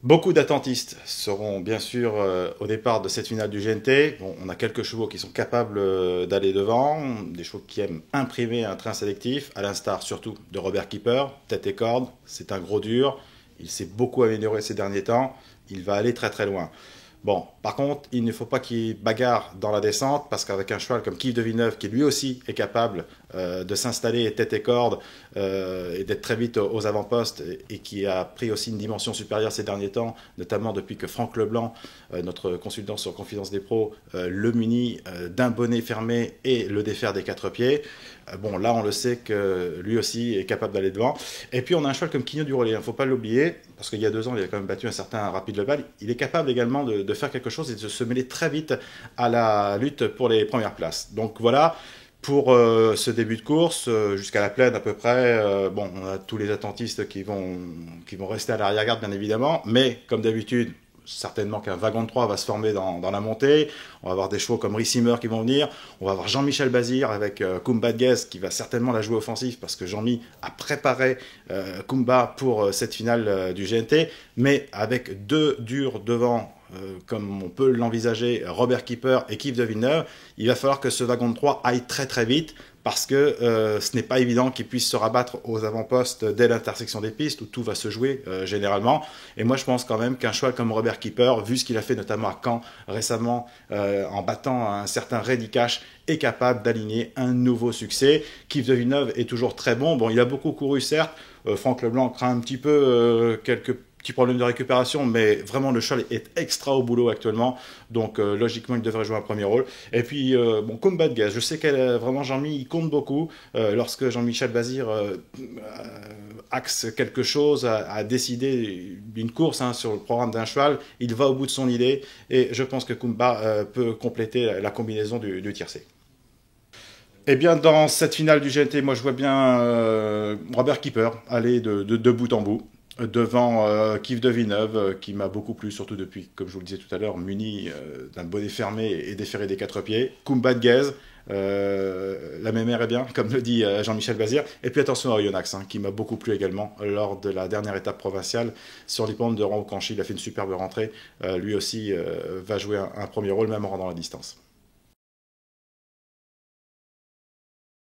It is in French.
Beaucoup d'attentistes seront bien sûr au départ de cette finale du GNT. Bon, on a quelques chevaux qui sont capables d'aller devant, des chevaux qui aiment imprimer un train sélectif, à l'instar surtout de Robert Keeper, tête et corde, c'est un gros dur, il s'est beaucoup amélioré ces derniers temps, il va aller très très loin. Bon, par contre, il ne faut pas qu'il bagarre dans la descente, parce qu'avec un cheval comme Keith de Villeneuve, qui lui aussi est capable de s'installer tête et corde et d'être très vite aux avant-postes, et qui a pris aussi une dimension supérieure ces derniers temps, notamment depuis que Franck Leblanc, notre consultant sur Confidence des Pros, le munit d'un bonnet fermé et le défaire des quatre pieds. Bon, là, on le sait que lui aussi est capable d'aller devant. Et puis, on a un cheval comme Quigno du Relais, il ne faut pas l'oublier, parce qu'il y a 2 ans, il a quand même battu un certain Rapide Lebal. Il est capable également de faire quelque chose et de se mêler très vite à la lutte pour les premières places. Donc voilà, pour ce début de course, jusqu'à la plaine à peu près, bon, on a tous les attentistes qui vont rester à l'arrière-garde, bien évidemment, mais comme d'habitude, certainement qu'un wagon de 3 va se former dans la montée. On va avoir des chevaux comme Rissimer qui vont venir. On va avoir Jean-Michel Bazir avec Kumba Guez qui va certainement la jouer offensif parce que Jean-Mi a préparé Kumba pour cette finale du GNT. Mais avec 2 durs devant, comme on peut l'envisager, Robert Keeper et Keith de Villeneuve, il va falloir que ce wagon de 3 aille très très vite parce que ce n'est pas évident qu'il puisse se rabattre aux avant-postes dès l'intersection des pistes où tout va se jouer généralement. Et moi je pense quand même qu'un cheval comme Robert Keeper, vu ce qu'il a fait notamment à Caen récemment en battant un certain Reddy Cash, est capable d'aligner un nouveau succès. Keith de Villeneuve est toujours très bon. Bon, il a beaucoup couru certes. Franck Leblanc craint un petit peu quelques petits problèmes de récupération, mais vraiment le cheval est extra au boulot actuellement, donc logiquement il devrait jouer un premier rôle. Et puis bon, Combat de Gaz, je sais qu'elle vraiment Jean-Mi il compte beaucoup. Lorsque Jean-Michel Bazir axe quelque chose, a décidé d'une course sur le programme d'un cheval, il va au bout de son idée, et je pense que Kumba peut compléter la combinaison du tiercé. Eh bien, dans cette finale du GNT, moi je vois bien Robert Keeper aller de bout en bout devant Keith de Villeneuve, qui m'a beaucoup plu, surtout depuis, comme je vous le disais tout à l'heure, muni d'un bonnet fermé et déferré des quatre pieds. Kumba de Guez, la mémère est bien, comme le dit Jean-Michel Bazir. Et puis attention à Yonax, qui m'a beaucoup plu également lors de la dernière étape provinciale sur l'hippodrome de Rouen-Canchi. Il a fait une superbe rentrée. Lui aussi va jouer un premier rôle, même en rendant la distance.